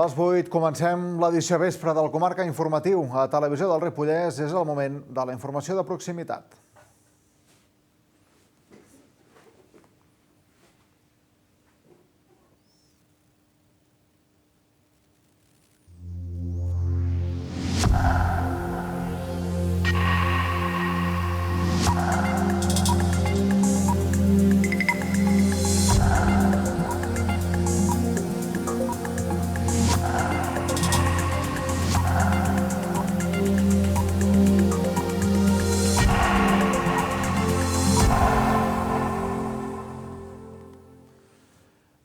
Les 8 comencem l'edició vespre del Comarca Informatiu. A Televisió del Ripollès és el moment de la informació de proximitat.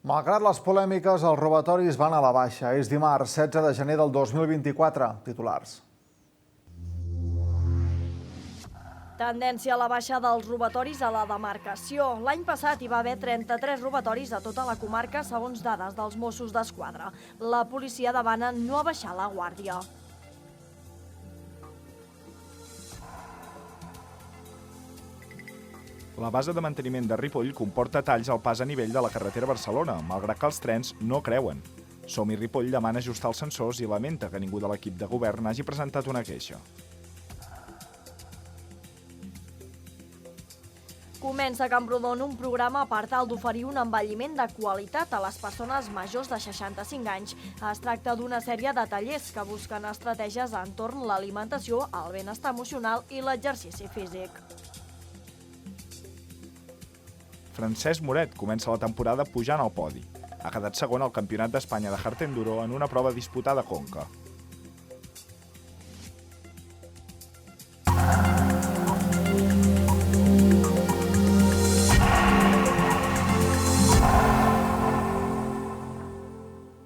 Malgrat les polèmiques, els robatoris van a la baixa. És dimarts, 16 de gener del 2024. Titulars. Tendència a la baixa dels robatoris a la demarcació. L'any passat hi va haver 33 robatoris a tota la comarca, segons dades dels Mossos d'Esquadra. La policia demana no abaixar la guàrdia. La base de manteniment de Ripoll comporta talls al pas a nivell de la carretera Barcelona, malgrat que els trens no creuen. Som-hi Ripoll demana ajustar els sensors i lamenta que ningú de l'equip de govern hagi presentat una queixa. Comença a Camprodon un programa per tal d'oferir un envelliment de qualitat a les persones majors de 65 anys. Es tracta d'una sèrie de tallers que busquen estratègies entorn l'alimentació, el benestar emocional i l'exercici físic. Francesc Moret comença la temporada pujant al podi. Ha quedat segon al Campionat d'Espanya de Hard Enduro en una prova disputada a Conca.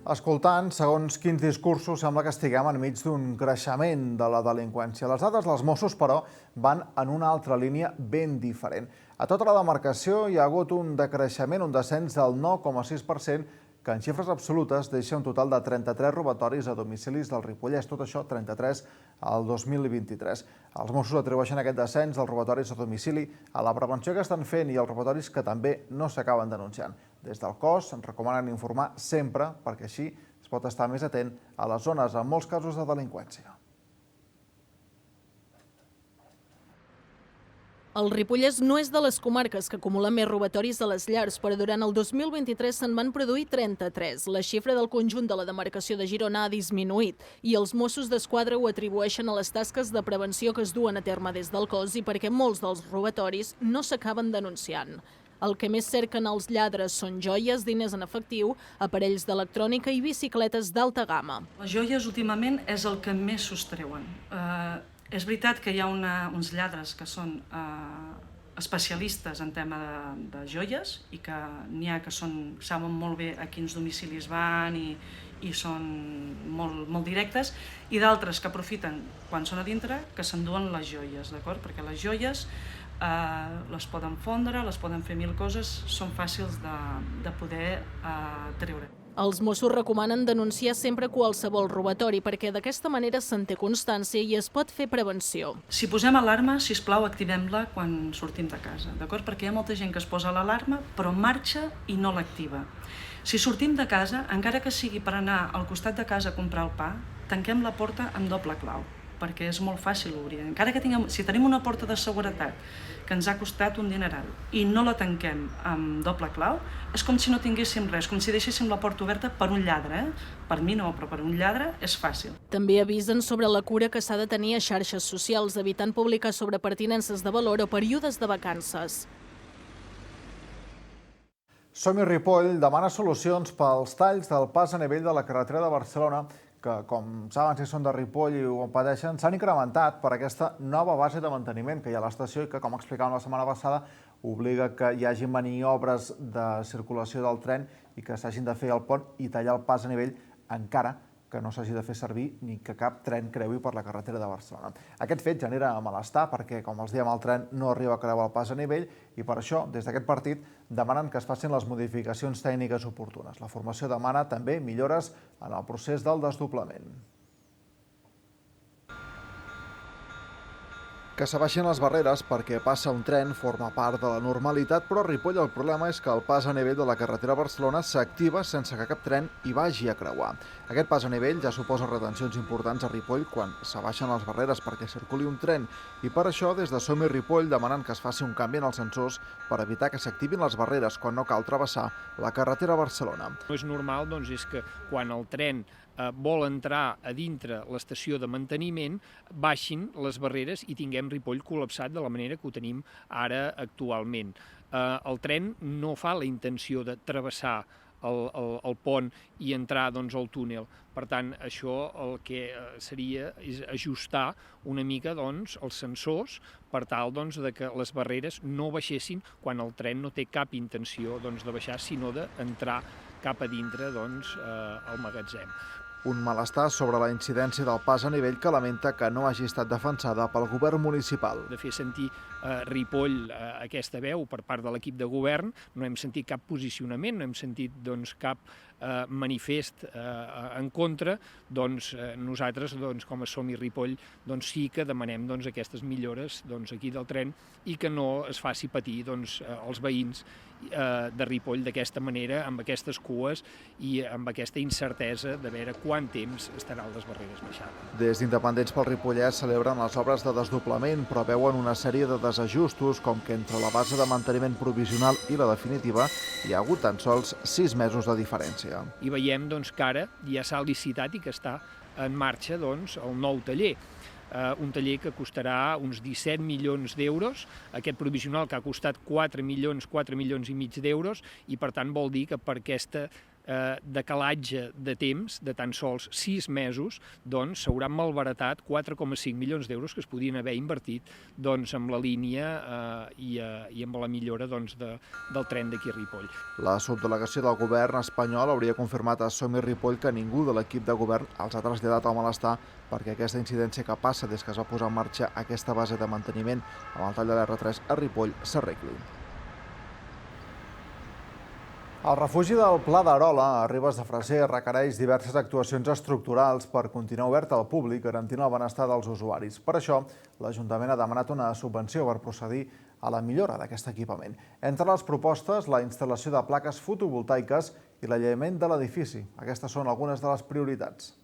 Escoltant, segons quins discursos, sembla que estiguem enmig d'un creixement de la delinqüència. Les dades dels Mossos, però, van en una altra línia ben diferent. A tota la demarcació hi ha hagut un decreixement, un descens del 9,6%, que en xifres absolutes deixa un total de 33 robatoris a domicilis del Ripollès. Tot això, 33 al 2023. Els Mossos atribueixen aquest descens dels robatoris a domicili a la prevenció que estan fent i als robatoris que també no s'acaben denunciant. Des del cos ens recomanen informar sempre perquè així es pot estar més atent a les zones amb molts casos de delinqüència. El Ripollès no és de les comarques que acumulen més robatoris a les llars, però durant el 2023 se'n van produir 33. La xifra del conjunt de la demarcació de Girona ha disminuït i els Mossos d'Esquadra ho atribueixen a les tasques de prevenció que es duen a terme des del cos i perquè molts dels robatoris no s'acaben denunciant. El que més cerquen els lladres són joies, diners en efectiu, aparells d'electrònica i bicicletes d'alta gamma. Les joies últimament és el que més sostreuen. És veritat que hi ha uns lladres que són especialistes en tema de joies i que n'hi ha que saben molt bé a quins domicilis van i són molt directes, i d'altres que aprofiten quan són a dintre que s'enduen les joies, d'acord? Perquè les joies les poden fondre, les poden fer mil coses, són fàcils de poder treure. Els Mossos recomanen denunciar sempre qualsevol robatori perquè d'aquesta manera se'n té constància i es pot fer prevenció. Si posem alarma, sisplau, activem-la quan sortim de casa, d'acord? Perquè hi ha molta gent que es posa l'alarma però marxa i no l'activa. Si sortim de casa, encara que sigui per anar al costat de casa a comprar el pa, tanquem la porta amb doble clau, perquè és molt fàcil obrir. Encara que si tenim una porta de seguretat que ens ha costat un dineral i no la tanquem amb doble clau, és com si no tinguéssim res, com si deixéssim la porta oberta per un lladre. Per mi no, però per un lladre és fàcil. També avisen sobre la cura que s'ha de tenir a xarxes socials, evitant publicar sobre pertinences de valor o períodes de vacances. Som-hi Ripoll demana solucions pels talls del pas a nivell de la carretera de Barcelona que, com saben si són de Ripoll i ho pateixen, s'han incrementat per aquesta nova base de manteniment que hi ha a l'estació i que, com explicàvem la setmana passada, obliga que hi hagi maniobres de circulació del tren i que s'hagin de fer el pont i tallar el pas a nivell encara que no s'hagi de fer servir ni que cap tren creui per la carretera de Barcelona. Aquest fet genera malestar perquè, com els diem, el tren no arriba a creuar el pas a nivell i per això, des d'aquest partit, demanen que es facin les modificacions tècniques oportunes. La formació demana també millores en el procés del desdoblament. Que s'abaixin les barreres perquè passa un tren forma part de la normalitat, però a Ripoll el problema és que el pas a nivell de la carretera a Barcelona s'activa sense que cap tren hi vagi a creuar. Aquest pas a nivell ja suposa retencions importants a Ripoll quan s'abaixen les barreres perquè circuli un tren, i per això des de Som-hi Ripoll demanen que es faci un canvi en els sensors per evitar que s'activin les barreres quan no cal travessar la carretera a Barcelona. No és normal, doncs, és que quan el tren vol entrar a dintre l'estació de manteniment, baixin les barreres i tinguem Ripoll col·lapsat de la manera que ho tenim ara actualment. El tren no fa la intenció de travessar el pont i entrar doncs, al túnel. Per tant, això el que seria és ajustar una mica doncs, els sensors per tal doncs, de que les barreres no baixessin quan el tren no té cap intenció doncs, de baixar, sinó d'entrar cap a dintre doncs, al magatzem. Un malestar sobre la incidència del pas a nivell que lamenta que no hagi estat defensada pel govern municipal. De fer sentir Ripoll aquesta veu per part de l'equip de govern, no hem sentit cap posicionament, no hem sentit doncs, cap manifest en contra, doncs nosaltres doncs, com a Som-hi Ripoll doncs, sí que demanem doncs, aquestes millores doncs, aquí del tren i que no es faci patir doncs, els veïns de Ripoll d'aquesta manera, amb aquestes cues i amb aquesta incertesa de veure quant temps estaran les barreres baixades. Des d'Independents pel Ripollès celebren les obres de desdoblament, però veuen una sèrie de desajustos, com que entre la base de manteniment provisional i la definitiva hi ha hagut tan sols 6 mesos de diferència. I veiem doncs, que ara ja s'ha licitat i que està en marxa doncs, el nou taller. Un taller que costarà uns 17 milions d'euros, aquest provisional que ha costat 4 milions i mig d'euros, i per tant vol dir que per aquesta decalatge de temps, de tan sols 6 mesos, doncs s'hauran malbaratat 4,5 milions d'euros que es podien haver invertit doncs, amb la línia i amb la millora doncs, del tren d'aquí a Ripoll. La subdelegació del govern espanyol hauria confirmat a Som-hi Ripoll que ningú de l'equip de govern els ha traslladat el malestar perquè aquesta incidència que passa des que es va posar en marxa aquesta base de manteniment amb el tall de l'R3 a Ripoll s'arregli. El refugi del Pla d'Arola a Ribes de Freser requereix diverses actuacions estructurals per continuar obert al públic, garantint el benestar dels usuaris. Per això, l'Ajuntament ha demanat una subvenció per procedir a la millora d'aquest equipament. Entre les propostes, la instal·lació de plaques fotovoltaiques i l'aïllament de l'edifici. Aquestes són algunes de les prioritats.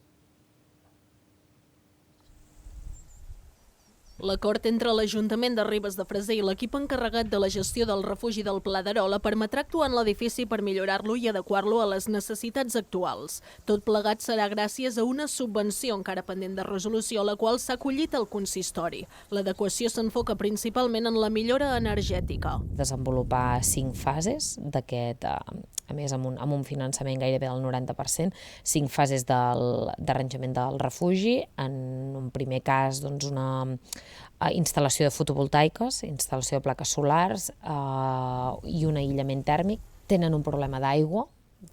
L'acord entre l'Ajuntament de Ribes de Freser i l'equip encarregat de la gestió del refugi del Pla d'Arola permetrà actuar en l'edifici per millorar-lo i adequar-lo a les necessitats actuals. Tot plegat serà gràcies a una subvenció encara pendent de resolució, la qual s'ha acollit al consistori. L'adequació s'enfoca principalment en la millora energètica. Desenvolupar 5 fases d'aquest, a més amb un finançament gairebé del 90%, 5 fases d'arranjament del refugi. En un primer cas, doncs, una instal·lació de fotovoltaiques, instal·lació de plaques solars i un aïllament tèrmic. Tenen un problema d'aigua,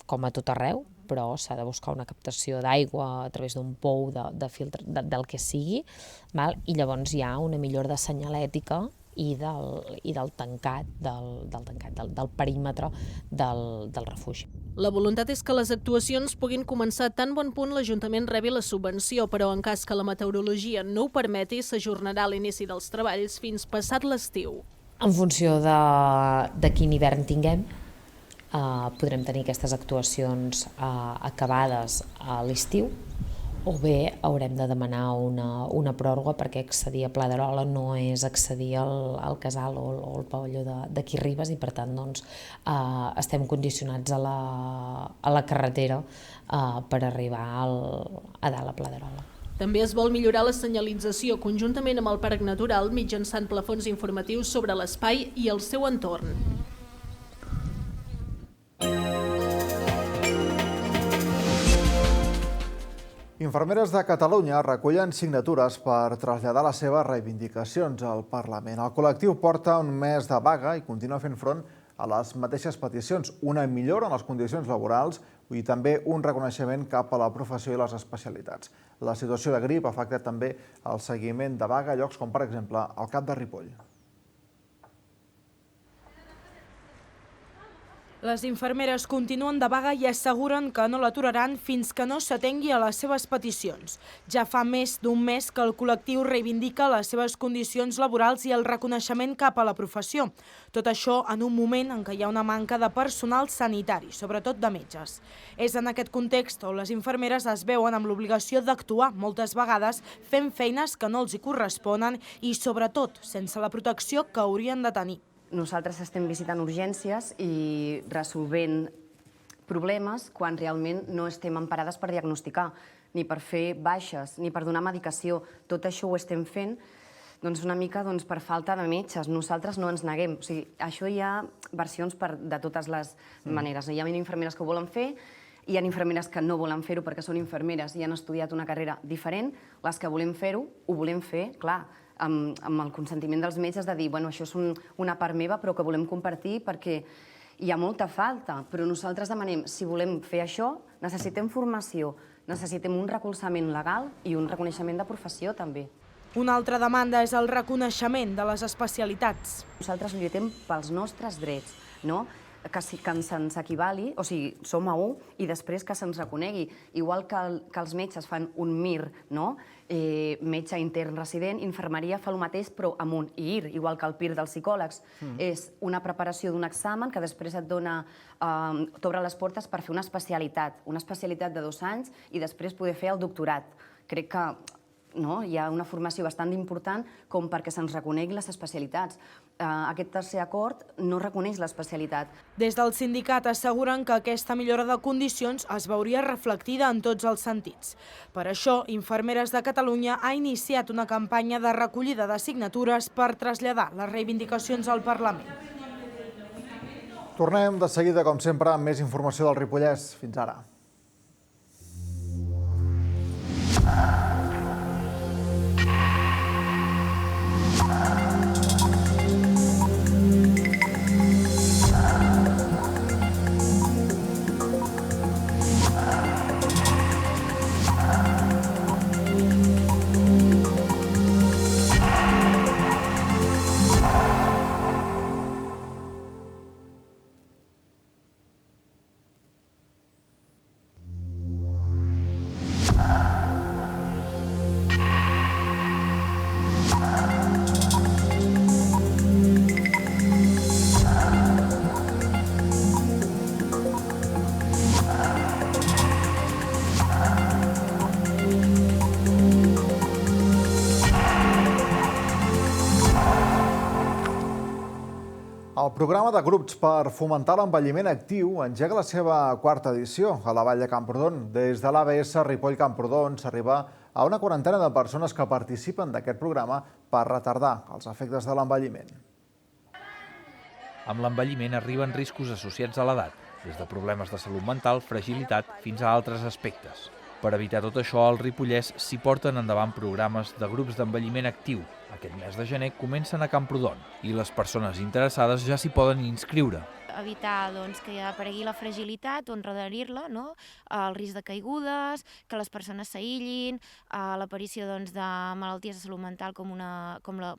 com a tot arreu, però s'ha de buscar una captació d'aigua a través d'un pou de filtre, del que sigui, i llavors hi ha una millora de senyalètica i del tancat, del perímetre del refugi. La voluntat és que les actuacions puguin començar tan bon punt l'Ajuntament rebi la subvenció, però en cas que la meteorologia no ho permeti, s'ajornarà l'inici dels treballs fins passat l'estiu. En funció de quin hivern tinguem, podrem tenir aquestes actuacions acabades a l'estiu, o bé haurem de demanar una pròrroga perquè accedir a Pla d'Arola no és accedir al casal o al pavelló d'aquí Ribes i per tant doncs, estem condicionats a la carretera per arribar a dalt a Pla d'Arola. També es vol millorar la senyalització conjuntament amb el Parc Natural mitjançant plafons informatius sobre l'espai i el seu entorn. Infermeres de Catalunya recullen signatures per traslladar les seves reivindicacions al Parlament. El col·lectiu porta un mes de vaga i continua fent front a les mateixes peticions, una millora en les condicions laborals i també un reconeixement cap a la professió i les especialitats. La situació de grip ha afectat també el seguiment de vaga a llocs com, per exemple, el Cap de Ripoll. Les infermeres continuen de vaga i asseguren que no l'aturaran fins que no s'atengui a les seves peticions. Ja fa més d'un mes que el col·lectiu reivindica les seves condicions laborals i el reconeixement cap a la professió. Tot això en un moment en què hi ha una manca de personal sanitari, sobretot de metges. És en aquest context on les infermeres es veuen amb l'obligació d'actuar moltes vegades fent feines que no els hi corresponen i, sobretot, sense la protecció que haurien de tenir. Nosaltres estem visitant urgències i resolvent problemes quan realment no estem emparades per diagnosticar, ni per fer baixes, ni per donar medicació. Tot això ho estem fent una mica per falta de metges. Nosaltres no ens neguem. O sigui, això hi ha versions de totes les maneres. Hi ha infermeres que ho volen fer, hi ha infermeres que no volen fer-ho perquè són infermeres i han estudiat una carrera diferent. Les que volem fer-ho, ho volem fer, clar, amb el consentiment dels metges de dir això és una part meva però que volem compartir perquè hi ha molta falta, però nosaltres demanem, si volem fer això, necessitem formació, necessitem un recolzament legal i un reconeixement de professió també. Una altra demanda és el reconeixement de les especialitats. Nosaltres lluitem pels nostres drets, no? Que se'ns equivali, o sigui, som a un i després que se'ns reconegui. Igual que els metges fan un MIR, no? Metge intern resident, infermeria fa el mateix però amb un IR, igual que el PIR dels psicòlegs. És una preparació d'un examen que després et dona, t'obre les portes per fer una especialitat de 2 anys i després poder fer el doctorat. Crec que hi ha una formació bastant important com perquè se'ns reconegui les especialitats. Aquest tercer acord no reconeix l'especialitat. Des del sindicat asseguren que aquesta millora de condicions es veuria reflectida en tots els sentits. Per això, Infermeres de Catalunya ha iniciat una campanya de recollida de signatures per traslladar les reivindicacions al Parlament. Tornem de seguida, com sempre, amb més informació del Ripollès. Fins ara. El programa de grups per fomentar l'envelliment actiu engega la seva 4ª edició a la Vall de Camprodon. Des de l'ABS Ripoll Camprodon s'arriba a una 40ena de persones que participen d'aquest programa per retardar els efectes de l'envelliment. Amb l'envelliment arriben riscos associats a l'edat, des de problemes de salut mental, fragilitat, fins a altres aspectes. Per evitar tot això, al Ripollès s'hi porten endavant programes de grups d'envelliment actiu. Aquest mes de gener comencen a Camprodon i les persones interessades ja s'hi poden inscriure. Evitar que aparegui la fragilitat o endarrerir-la, el risc de caigudes, que les persones s'aïllin, l'aparició de malalties de salut mental com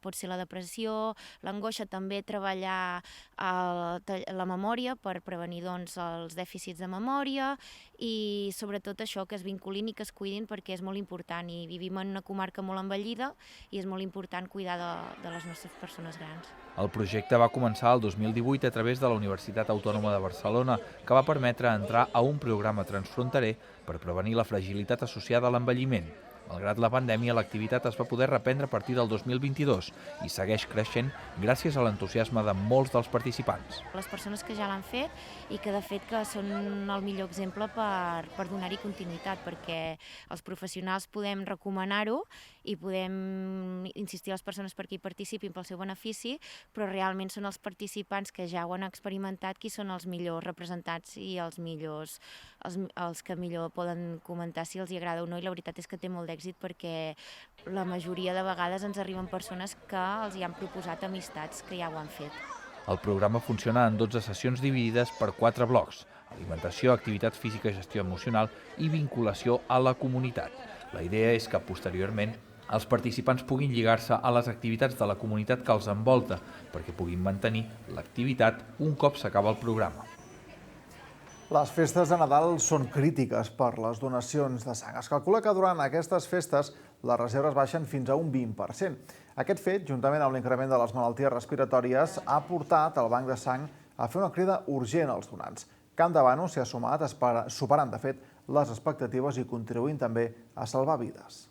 pot ser la depressió, l'angoixa, també treballar la memòria per prevenir els dèficits de memòria i sobretot això, que es vinculin i que es cuidin perquè és molt important i vivim en una comarca molt envellida i és molt important cuidar de les nostres persones grans. El projecte va començar el 2018 a través de la Universitat Autònoma de Barcelona, que va permetre entrar a un programa transfronterer per prevenir la fragilitat associada a l'envelliment. Malgrat la pandèmia, l'activitat es va poder reprendre a partir del 2022 i segueix creixent gràcies a l'entusiasme de molts dels participants. Les persones que ja l'han fet i que de fet que són el millor exemple per donar-hi continuïtat, perquè els professionals podem recomanar-ho i podem insistir a les persones perquè hi participin pel seu benefici, però realment són els participants que ja ho han experimentat qui són els millors representats i els que millor poden comentar si els hi agrada o no, i la veritat és que té molt d'èxit perquè la majoria de vegades ens arriben persones que els hi han proposat amistats que ja ho han fet. El programa funciona en 12 sessions dividides per 4 blocs: alimentació, activitat física, gestió emocional i vinculació a la comunitat. La idea és que posteriorment els participants puguin lligar-se a les activitats de la comunitat que els envolta perquè puguin mantenir l'activitat un cop s'acaba el programa. Les festes de Nadal són crítiques per les donacions de sang. Es calcula que durant aquestes festes les reserves baixen fins a un 20%. Aquest fet, juntament amb l'increment de les malalties respiratòries, ha portat el Banc de Sang a fer una crida urgent als donants. Campdevànol s'hi ha sumat, superant, de fet, les expectatives i contribuint també a salvar vides.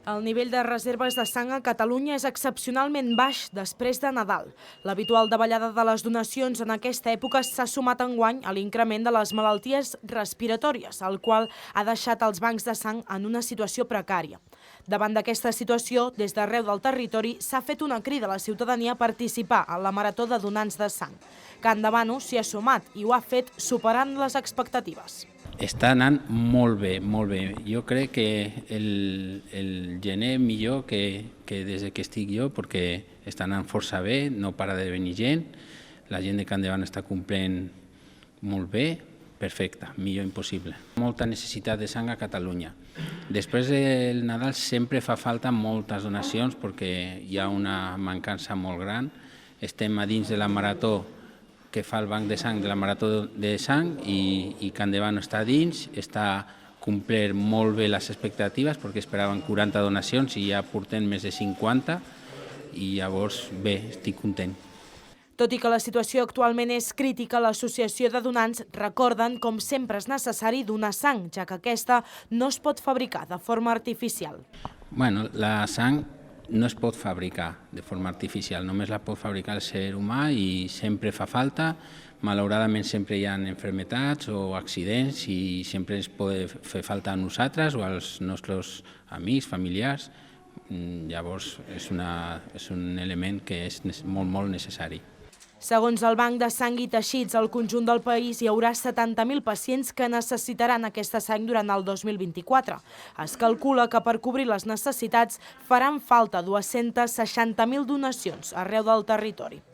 El nivell de reserves de sang a Catalunya és excepcionalment baix després de Nadal. L'habitual davallada de les donacions en aquesta època s'ha sumat enguany a l'increment de les malalties respiratòries, el qual ha deixat els bancs de sang en una situació precària. Davant d'aquesta situació, des d'arreu del territori s'ha fet una crida a la ciutadania a participar en la marató de donants de sang. Campdevànol s'hi ha sumat i ho ha fet superant les expectatives. Està anant molt bé, molt bé. Jo crec que el gener millor que des que estic jo, perquè està anant força bé, no para de venir gent, la gent de Campdevànol està complint molt bé, perfecte, millor impossible. Molta necessitat de sang a Catalunya. Després del Nadal sempre fa falta moltes donacions perquè hi ha una mancança molt gran. Estem a dins de la marató que fa el Banc de Sang de la Marató de Sang i Campdevànol està dins, està complert molt bé les expectatives perquè esperaven 40 donacions i ja portem més de 50 i llavors bé, estic content. Tot i que la situació actualment és crítica, l'Associació de Donants recorden com sempre és necessari donar sang, ja que aquesta no es pot fabricar de forma artificial. Bueno, la sang no es pot fabricar de forma artificial, només la pot fabricar el ser humà i sempre fa falta. Malauradament sempre hi ha malalties o accidents i sempre ens pot fer falta a nosaltres o als nostres amics, familiars. Llavors és un element que és molt, molt necessari. Segons el Banc de Sang i Teixits, al conjunt del país hi haurà 70.000 pacients que necessitaran aquesta sang durant el 2024. Es calcula que per cobrir les necessitats faran falta 260.000 donacions arreu del territori.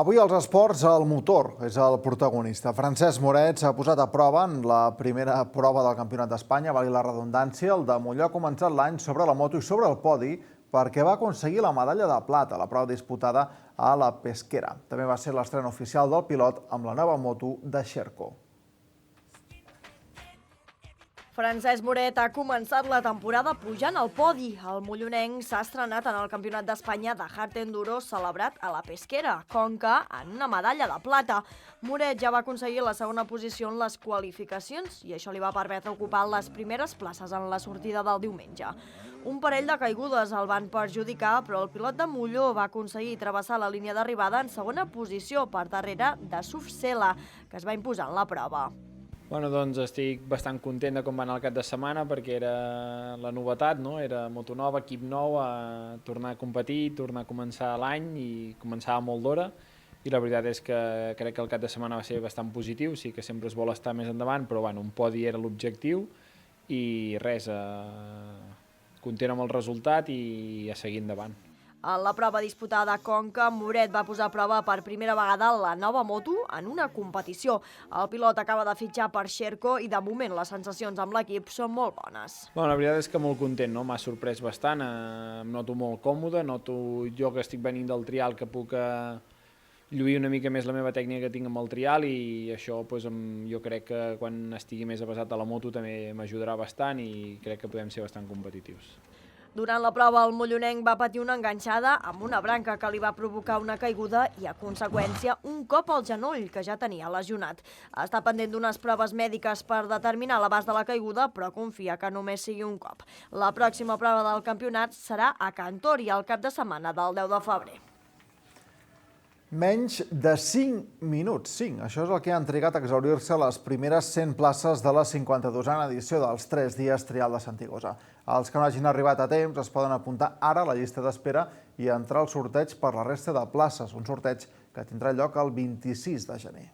Avui als esports el motor és el protagonista. Francesc Moret s'ha posat a prova en la primera prova del Campionat d'Espanya, valgui la redundància. El de Molló ha començat l'any sobre la moto i sobre el podi perquè va aconseguir la medalla de plata a la prova disputada a la Pesquera. També va ser l'estrena oficial del pilot amb la nova moto de Sherco. Francesc Moret ha començat la temporada pujant al podi. El mollonenc s'ha estrenat en el Campionat d'Espanya de Hard Enduro celebrat a la Pesquera, Conca, en una medalla de plata. Moret ja va aconseguir la segona posició en les qualificacions i això li va permetre ocupar les primeres places en la sortida del diumenge. Un parell de caigudes el van perjudicar, però el pilot de Molló va aconseguir travessar la línia d'arribada en segona posició per darrere de Sufsela, que es va imposar en la prova. Bueno, doncs estic bastant content de com va anar el cap de setmana perquè era la novetat, no? Era moto nova, equip nou, a tornar a competir, tornar a començar l'any i començava molt d'hora i la veritat és que crec que el cap de setmana va ser bastant positiu, sí que sempre es vol estar més endavant, però bueno, un podi era l'objectiu i res, content amb el resultat i a seguir endavant. En la prova disputada a Conca, Moret va posar a prova per primera vegada la nova moto en una competició. El pilot acaba de fitxar per Sherco i de moment les sensacions amb l'equip són molt bones. Bueno, la veritat és que molt content, no? M'ha sorprès bastant, em noto molt còmode, noto jo que estic venint del trial que puc lluir una mica més la meva tècnica que tinc amb el trial i això jo crec que quan estigui més avesat a la moto també m'ajudarà bastant i crec que podem ser bastant competitius. Durant la prova, el mollonenc va patir una enganxada amb una branca que li va provocar una caiguda i, a conseqüència, un cop al genoll, que ja tenia lesionat. Està pendent d'unes proves mèdiques per determinar l'abast de la caiguda, però confia que només sigui un cop. La pròxima prova del campionat serà a Cantori, al cap de setmana del 10 de febrer. Menys de 5 minuts, 5. Això és el que han trigat a exhaurir-se les primeres 100 places de la 52a edició dels 3 dies trial de Santigosa. Els que no hagin arribat a temps es poden apuntar ara a la llista d'espera i entrar al sorteig per la resta de places, un sorteig que tindrà lloc el 26 de gener.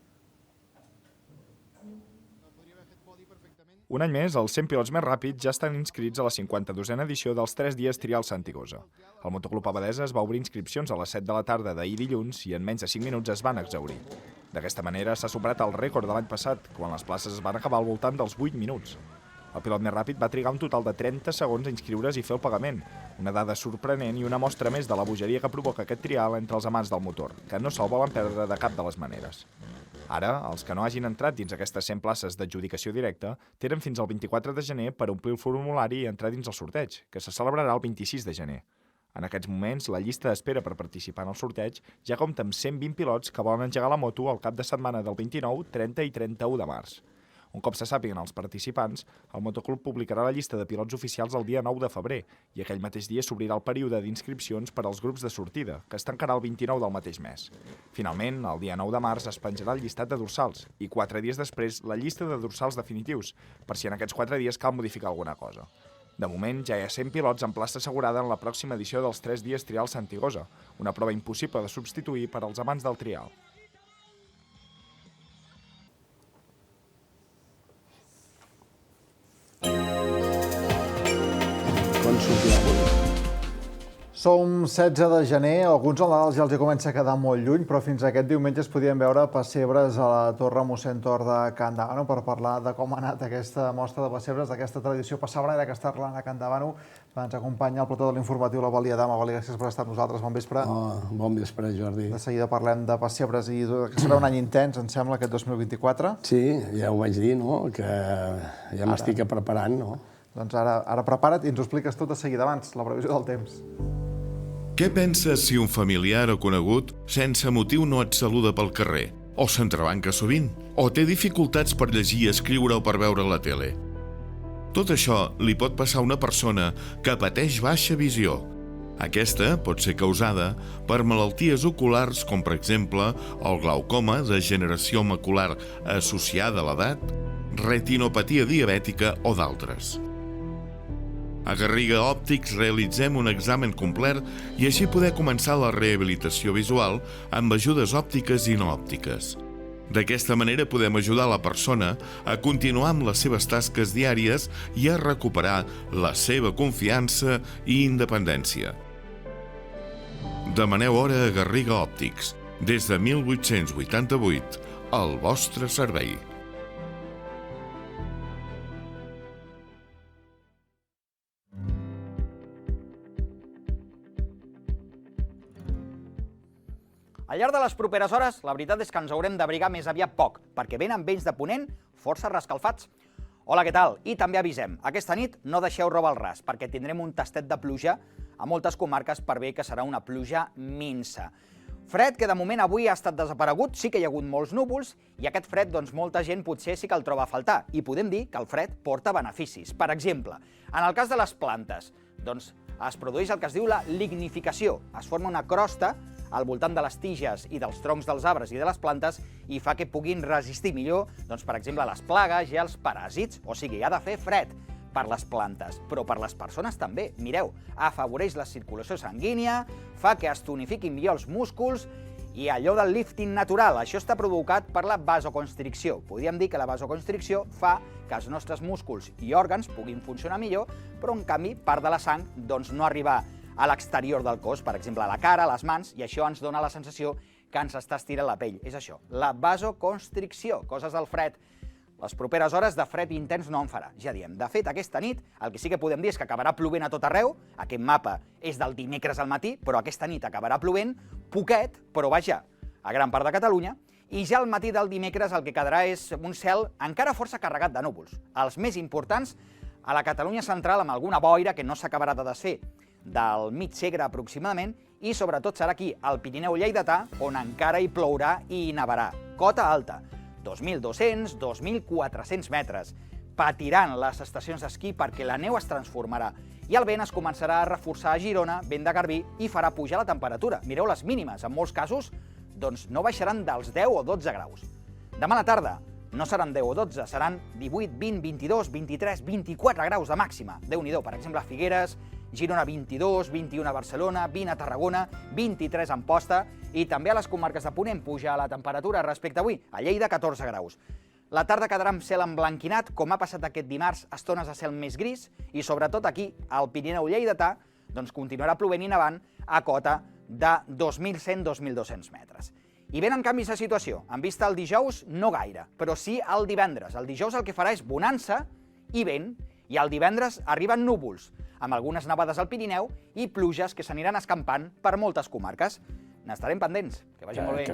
Un any més, els 100 pilots més ràpids ja estan inscrits a la 52a edició dels 3 dies trial Santigosa. El Motoclub Abadesa es va obrir inscripcions a les 7 de la tarda d'ahir dilluns i en menys de 5 minuts es van exhaurir. D'aquesta manera s'ha superat el rècord de l'any passat, quan les places es van acabar al voltant dels 8 minuts. El pilot més ràpid va trigar un total de 30 segons a inscriure's i fer el pagament, una dada sorprenent i una mostra més de la bogeria que provoca aquest trial entre els amants del motor, que no se'l volen perdre de cap de les maneres. Ara, els que no hagin entrat dins aquestes 100 places d'adjudicació directa tenen fins al 24 de gener per omplir el formulari i entrar dins el sorteig, que se celebrarà el 26 de gener. En aquests moments, la llista d'espera per participar en el sorteig ja compta amb 120 pilots que volen engegar la moto al cap de setmana del 29, 30 i 31 de març. Un cop se sàpiguen els participants, el Motoclub publicarà la llista de pilots oficials el dia 9 de febrer i aquell mateix dia s'obrirà el període d'inscripcions per als grups de sortida, que es tancarà el 29 del mateix mes. Finalment, el dia 9 de març es penjarà el llistat de dorsals i 4 dies després la llista de dorsals definitius, per si en aquests 4 dies cal modificar alguna cosa. De moment, ja hi ha 100 pilots amb plaça assegurada en la pròxima edició dels 3 dies trial Santigosa, una prova impossible de substituir per als amants del trial. Som 16 de gener, alguns al Nadal ja els hi comença a quedar molt lluny, però fins aquest diumenge es podien veure pessebres a la Torre Mossèn Tor de Can Dàvano. Per parlar de com ha anat aquesta mostra de pessebres, d'aquesta tradició passabranera que està arrelant a Can Dàvano, ens acompanya el plató de l'informatiu, la Vali Adama. Vali, gràcies per estar amb nosaltres. Bon vespre. Bon vespre, Jordi. De seguida parlem de pessebres i que serà un any intens, em sembla, aquest 2024. Sí, ja ho vaig dir, no?, que ja m'estic preparant, no? Doncs ara prepara't i ens ho expliques tot de seguida. Abans, la previsió del temps. Què penses si un familiar o conegut sense motiu no et saluda pel carrer? O s'entrebanca sovint? O té dificultats per llegir i escriure o per veure la tele? Tot això li pot passar a una persona que pateix baixa visió. Aquesta pot ser causada per malalties oculars com, per exemple, el glaucoma, degeneració macular associada a l'edat, retinopatia diabètica o d'altres. A Garriga Òptics realitzem un examen complet i així poder començar la rehabilitació visual amb ajudes òptiques i no òptiques. D'aquesta manera podem ajudar la persona a continuar amb les seves tasques diàries i a recuperar la seva confiança i independència. Demaneu hora a Garriga Òptics, des de 1888, al vostre servei. Al llarg de les properes hores, la veritat és que ens haurem d'abrigar més aviat poc, perquè venen vents de ponent força rescalfats. Hola, què tal? I també avisem, aquesta nit no deixeu roba al ras, perquè tindrem un tastet de pluja a moltes comarques per bé que serà una pluja minsa. Fred, que de moment avui ha estat desaparegut, sí que hi ha hagut molts núvols, i aquest fred, doncs, molta gent potser sí que el troba a faltar, i podem dir que el fred porta beneficis. Per exemple, en el cas de les plantes, doncs, es produeix el que es diu la lignificació. Es forma una crosta al voltant de les tiges i dels troncs dels arbres i de les plantes i fa que puguin resistir millor, doncs, per exemple, les plagues i els paràsits. O sigui, ha de fer fred per les plantes, però per les persones també. Mireu, afavoreix la circulació sanguínia, fa que es tonifiquin millor els músculs i allò del lifting natural. Això està provocat per la vasoconstricció. Podríem dir que la vasoconstricció fa que els nostres músculs i òrgans puguin funcionar millor, però en canvi part de la sang doncs, no arriba a l'exterior del cos, per exemple, a la cara, a les mans, i això ens dona la sensació que ens està estirant la pell. És això, la vasoconstricció, coses del fred. Les properes hores de fred intens no en farà, ja diem. De fet, aquesta nit, el que sí que podem dir és que acabarà plovent a tot arreu. Aquest mapa és del dimecres al matí, però aquesta nit acabarà plovent, poquet, però vaja, a gran part de Catalunya, i ja al matí del dimecres el que quedarà és un cel encara força carregat de núvols. Els més importants a la Catalunya central amb alguna boira que no s'acabarà de desfer, del mig Segre aproximadament, i sobretot serà aquí, al Pirineu lleidatà, on encara hi plourà i hi nevarà. Cota alta, 2.200, 2.400 metres. Patiran les estacions d'esquí perquè la neu es transformarà i el vent es començarà a reforçar a Girona, vent de garbí, i farà pujar la temperatura. Mireu les mínimes, en molts casos doncs no baixaran dels 10 o 12 graus. Demà a la tarda no seran 10 o 12, seran 18, 20, 22, 23, 24 graus de màxima. Déu-n'hi-do, per exemple, a Figueres, Girona 22, 21 a Barcelona, 20 a Tarragona, 23 a Amposta i també a les comarques de Ponent puja la temperatura respecte a avui, a Lleida 14 graus. La tarda quedarà amb cel emblanquinat, com ha passat aquest dimarts, estones de cel més gris i sobretot aquí, al Pirineu lleidatà, doncs continuarà plovent i nevant a cota de 2.100-2.200 metres. I venen canvis de situació. En vista el dijous, no gaire, però sí el divendres. El dijous el que farà és bonança i vent, i el divendres arriben núvols, amb algunes nevades al Pirineu i pluges que s'aniran escampant per moltes comarques. N'estarem pendents. Que vagi molt bé.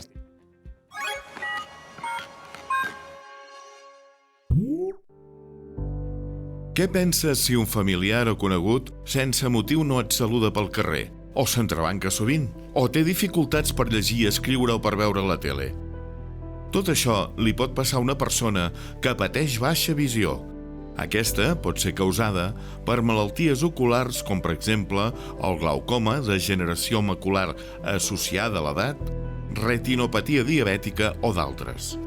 Què penses si un familiar o conegut sense motiu no et saluda pel carrer? O s'entrebanca sovint? O té dificultats per llegir, escriure o per veure la tele? Tot això li pot passar a una persona que pateix baixa visió. Aquesta pot ser causada per malalties oculars com, per exemple, el glaucoma, degeneració macular associada a l'edat, retinopatia diabètica o d'altres.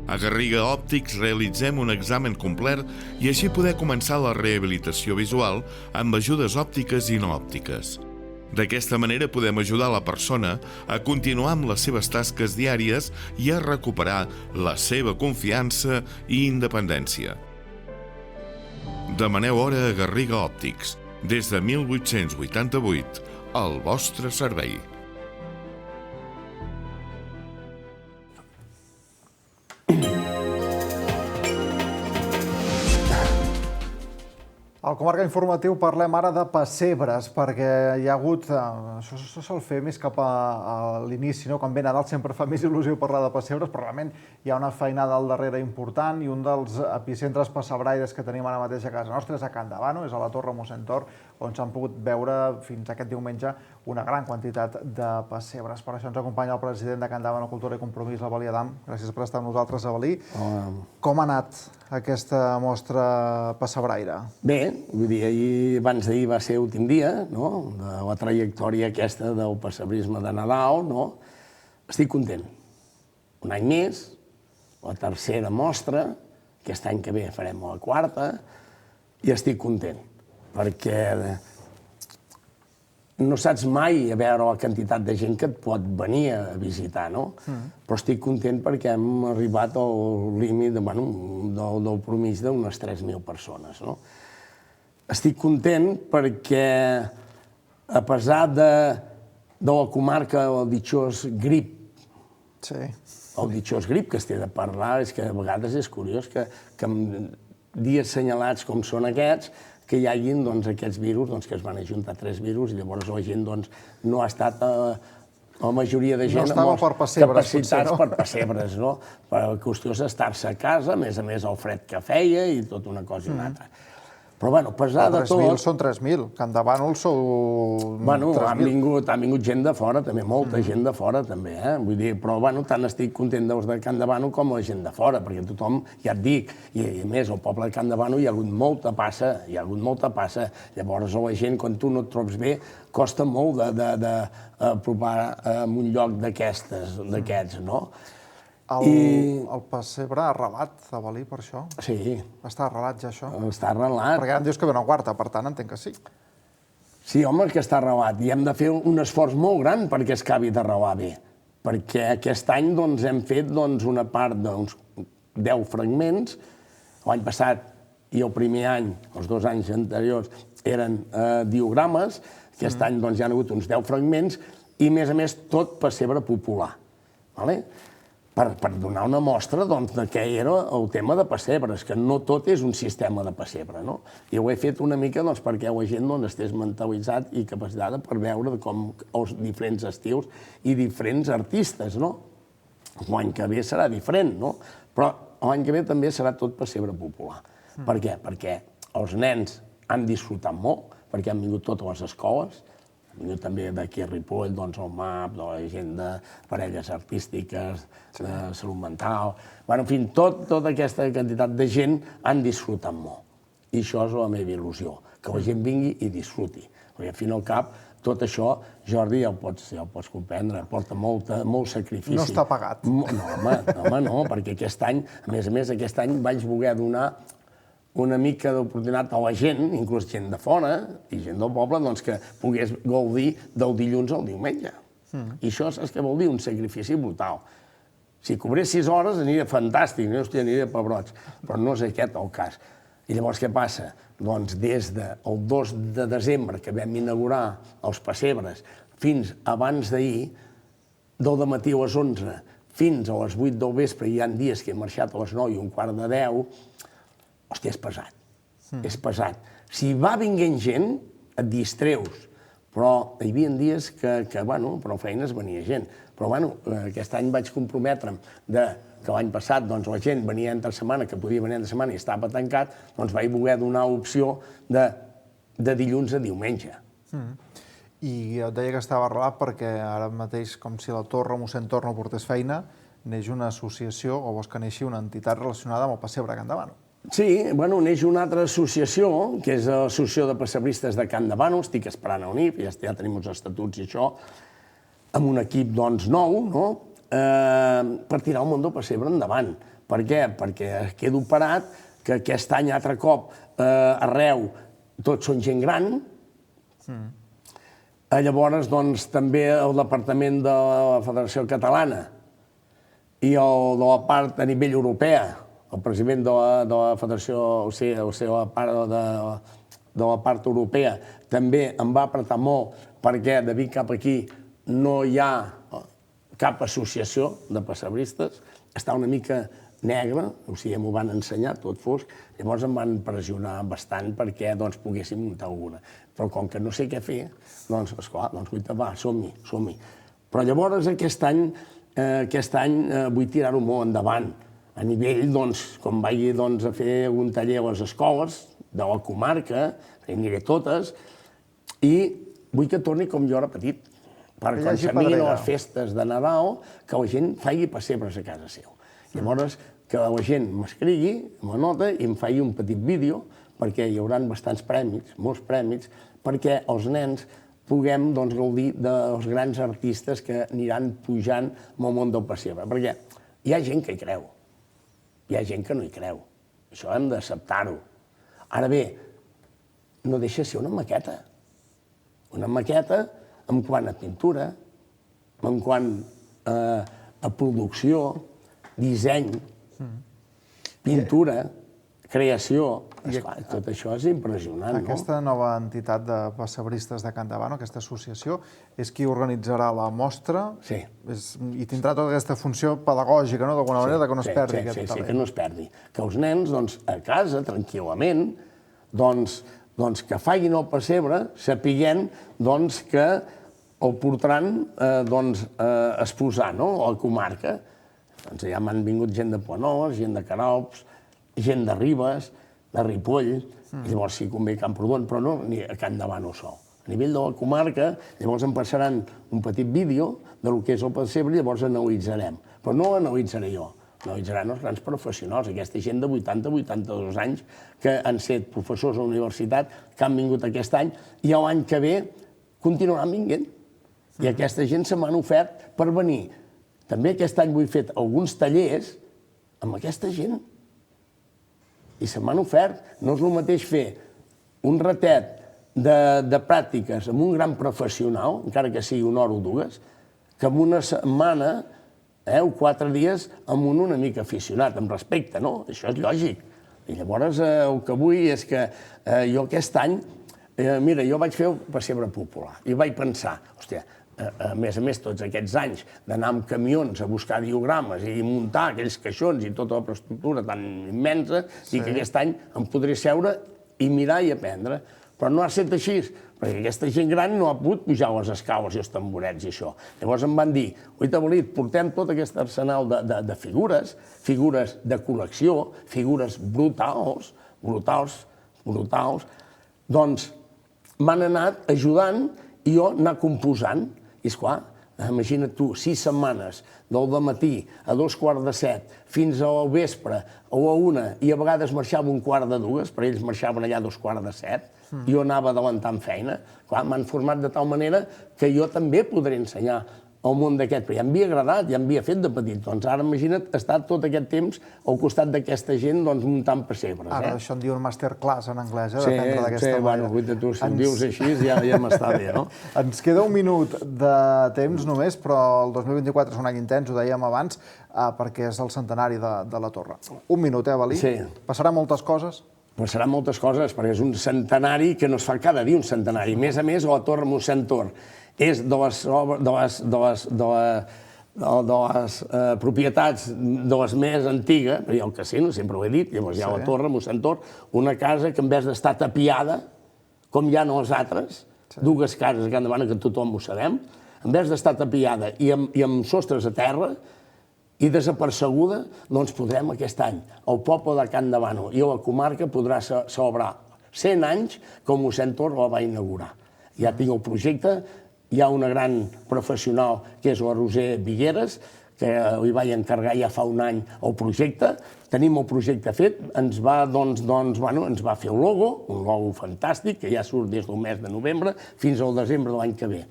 A Garriga Òptics realitzem un examen complet i així poder començar la rehabilitació visual amb ajudes òptiques i no òptiques. D'aquesta manera podem ajudar la persona a continuar amb les seves tasques diàries i a recuperar la seva confiança i independència. Demaneu hora a Garriga Òptics. Des de 1888, al vostre servei. Al Comarca Informatiu parlem ara de pessebres, perquè hi ha hagut... Això se sol fer més cap a l'inici, quan ve Nadal sempre fa més il·lusió parlar de pessebres, però realment hi ha una feinada al darrere important i un dels epicentres pessebraires que tenim ara mateix a casa nostra és a Can Davano, és a la Torre Mossèn Tor, on s'han pogut veure fins aquest diumenge una gran quantitat de pessebres. Per això ens acompanya el president de Can Davano Cultura i Compromís, l'Avalí Adam. Gràcies per estar amb nosaltres, Avalí. Com ha anat aquesta mostra pessebraire? Bé, vull dir, abans d'ahir va ser l'últim dia, no?, de la trajectòria aquesta del pessebrisme de Nadal, no? Estic content. Un any més, la tercera mostra, aquest any que ve farem la quarta, i estic content, perquè no saps mai a veure la quantitat de gent que et pot venir a visitar, no? Però estic content perquè hem arribat al límit del promís d'unes 3.000 persones, no? Estic content perquè, a pesar de la comarca, el ditxós grip, el ditxós grip que es té de parlar, és que a vegades és curiós que en dies senyalats com són aquests, que hi hagin aquests virus, que es van ajuntar 3 virus, i llavors la gent no ha estat, la majoria de gent, no estava per pessebres, capacitats per pessebres, no? Per la qüestió és estar-se a casa, a més el fred que feia i tota una cosa i una altra. Però, bueno, a pesar de tot... 3.000 són 3.000. Can Davano el sou... Bueno, han vingut gent de fora, també, molta gent de fora, també, eh? Vull dir, però, bueno, tant estic content dels de Can Davano com la gent de fora, perquè tothom, ja et dic, i a més, al poble de Can Davano hi ha hagut molta passa, Llavors, la gent, quan tu no et trobes bé, costa molt d'apropar en un lloc d'aquests, no? El pessebre ha arrelat, Avalí, per això? Sí. Està arrelat ja, això? Està arrelat. Perquè ara em dius que ve una quarta, per tant, entenc que sí. Sí, home, que està arrelat. I hem de fer un esforç molt gran perquè es acabi d'arrelar bé. Perquè aquest any hem fet una part d'uns 10 fragments. L'any passat i el primer any, els 2 anys anteriors, eren diogrames. Aquest any hi ha hagut uns 10 fragments i, a més, tot pessebre popular. Per donar una mostra de què era el tema de pessebres, que no tot és un sistema de pessebre, no? I ho he fet una mica perquè la gent estés mentalitzat i capacitada per veure com els diferents estils i diferents artistes, no? L'any que ve serà diferent, no? Però l'any que ve també serà tot pessebre popular. Per què? Perquè els nens han disfrutat molt, perquè han vingut totes les escoles, també d'aquí a Ripoll, el MAP, la gent de parelles artístiques, de salut mental... En fi, tota aquesta quantitat de gent han disfrutat molt. I això és la meva il·lusió, que la gent vingui i disfruti. Perquè, al fin i al cap, tot això, Jordi, ja ho pots comprendre, porta molt sacrifici. No està pagat. No, home, no, perquè aquest any, a més, aquest any vaig voler donar una mica d'oportunitat a la gent, inclús gent de fora i gent del poble, doncs que pogués gaudir del dilluns al diumenge. I això, saps què vol dir? Un sacrifici brutal. Si cobrés 6 hores aniria fantàstic, aniria pebrots, però no és aquest el cas. I llavors què passa? Doncs des del 2 de desembre, que vam inaugurar els pessebres, fins abans d'ahir, del dematí a les 11, fins a les 8 del vespre, hi ha dies que he marxat a les 9 i un quart de 10, hòstia, és pesat. És pesat. Si va vinguent gent, et distreus. Però hi havia dies que prou feines venia gent. Però, aquest any vaig comprometre'm que l'any passat la gent venia entre setmana, que podia venir entre setmana i estava tancat, doncs vaig voler donar opció de dilluns a diumenge. I et deia que estava arrelat perquè ara mateix, com si la Torre, mossèn Torre, no portés feina, neix una associació, o vols que neixi una entitat relacionada amb el pessebre a Can Davano. Sí, neix una altra associació, que és l'Associació de Pessebristes de Can Davano, estic esperant a unir, ja tenim els estatuts i això, amb un equip nou, per tirar el món del pessebre endavant. Per què? Perquè quedo parat que aquest any, altre cop, arreu, tots són gent gran. Llavors, també el departament de la Federació Catalana i el de la part a nivell europea, el president de la Federació, o sigui, de la part europea, també em va apretar molt perquè de vir cap aquí no hi ha cap associació de pessebristes, està una mica negre, o sigui, m'ho van ensenyar, tot fosc, llavors em van pressionar bastant perquè poguéssim muntar alguna. Però com que no sé què fer, esclar, va, som-hi. Però llavors aquest any vull tirar-ho molt endavant. A nivell, com vagi a fer un taller a les escoles de la comarca, aniré totes, i vull que torni com jo era petit, perquè quan s'amiguin les festes de Nadal, que la gent faci pessebres a casa seu. Llavors, que la gent m'escrigui, m'anota i em faci un petit vídeo, perquè hi haurà bastants premis, molts premis, perquè els nens puguem gaudir dels grans artistes que aniran pujant al món del pessebre. Perquè hi ha gent que hi creu. Hi ha gent que no hi creu. Això hem d'acceptar-ho. Ara bé, no deixa de ser una maqueta. Una maqueta en quant a pintura, en quant a producció, disseny, pintura, creació. Tot això és impressionant, no? Aquesta nova entitat de pessebristes de Can Davano, aquesta associació, és qui organitzarà la mostra i tindrà tota aquesta funció pedagògica, d'alguna manera, que no es perdi aquest talent. Sí, que no es perdi. Que els nens, a casa, tranquil·lament, que facin el pessebre, sapiguent que el portaran exposar a la comarca. Ja m'han vingut gent de Planoles, gent de Queralbs, gent de Ribes, de Ripoll, llavors sí convé Camprodon, però no a Can Davano sol. A nivell de la comarca, llavors em passaran un petit vídeo del que és el pessebre i llavors analitzarem. Però no l'analitzaré jo, analitzaran els grans professionals, aquesta gent de 80-82 anys que han estat professors a la universitat, que han vingut aquest any, i l'any que ve continuaran vinguent. I aquesta gent se m'han ofert per venir. També aquest any vull fer alguns tallers amb aquesta gent. I se m'han ofert. No és el mateix fer un ratet de pràctiques amb un gran professional, encara que sigui una hora o dues, que en una setmana o 4 dies amb un una mica aficionat, amb respecte, no? Això és lògic. I llavors el que vull és que jo aquest any, mira, jo vaig fer el pessebre popular i vaig pensar, hòstia, a més, tots aquests anys d'anar amb camions a buscar diogrames i muntar aquells caixons i tota la estructura tan immensa, i que aquest any em podré seure i mirar i aprendre. Però no ha estat així, perquè aquesta gent gran no ha pogut pujar les escales i els tamborets i això. Llavors em van dir, oita Bolit, portem tot aquest arsenal de figures, figures de col·lecció, figures brutals, doncs m'han anat ajudant i jo anar composant. I esclar, imagina't tu, 6 setmanes, del dematí a 2:15 fins al vespre o a 1, i a vegades marxava 1:45, però ells marxaven allà a 2:15, jo anava adelantant feina. Clar, m'han format de tal manera que jo també podré ensenyar el món d'aquest, però ja em havia agradat, ja em havia fet de petit. Doncs ara imagina't estar tot aquest temps al costat d'aquesta gent muntant pessebres. Ara d'això en diuen masterclass en anglès, d'aprendre d'aquesta manera. Sí, tu, si ho dius així ja m'està bé, no? Ens queda un minut de temps només, però el 2024 és un any intens, ho dèiem abans, perquè és el centenari de la Torre. Un minut, Balí? Sí. Passaran moltes coses? Passaran moltes coses, perquè és un centenari que no es fa cada dia, un centenari. A més, la Torre Mossèn Tor és de les propietats de les més antigues, hi ha el casino, sempre ho he dit, llavors hi ha la Torre Mossèn Tor, una casa que en vez d'estar tapiada, com hi ha les altres, dues cases a Can Davano que tothom ho sabem, en vez d'estar tapiada i amb sostres a terra i desapercebuda, doncs podrem aquest any, el poble de Can Davano i la comarca podrà celebrar 100 anys com Mossèn Tor la va inaugurar. Ja tinc el projecte, hi ha una gran professional que és la Roser Vigueras, que li vaig encarregar ja fa un any el projecte. Tenim el projecte fet, ens va fer el logo, un logo fantàstic, que ja surt des del mes de novembre fins al desembre de l'any que ve.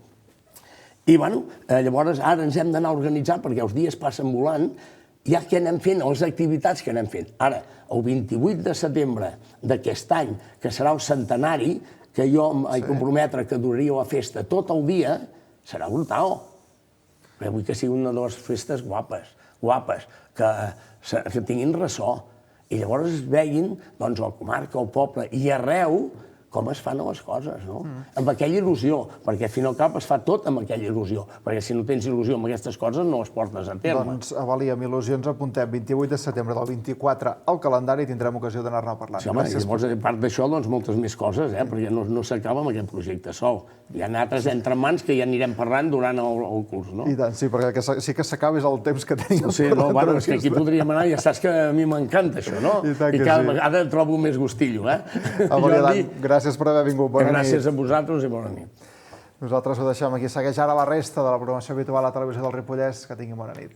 I llavors ara ens hem d'anar a organitzar, perquè els dies passen volant, ja què anem fent, les activitats que anem fent. Ara, el 28 de setembre d'aquest any, que serà el centenari, que jo em vaig comprometre que duraria la festa tot el dia, serà brutal. Vull que sigui una de les festes guapes, que tinguin ressò. I llavors es veguin la comarca, el poble i arreu com es fan les coses, no? Amb aquella il·lusió, perquè al fin i al cap es fa tot amb aquella il·lusió, perquè si no tens il·lusió amb aquestes coses no les portes a terme. Doncs, Balí, amb il·lusions apuntem 28 de setembre del 24 al calendari i tindrem ocasió d'anar-ne parlant. Sí, home, llavors, a part d'això, moltes més coses, perquè no s'acaba amb aquest projecte sol. Hi ha altres entre mans que ja anirem parlant durant el curs, no? I tant, sí, perquè sí que s'acaba és el temps que tenim. Sí, no, bueno, és que aquí podríem anar, ja saps que a mi m'encanta això, no? I cada vegada trobo més gustillo, Balí, gràcies per haver vingut. Bona nit. Gràcies a vosaltres i bona nit. Nosaltres ho deixem aquí. Segueix ara la resta de la programació habitual a la televisió del Ripollès. Que tinguin bona nit.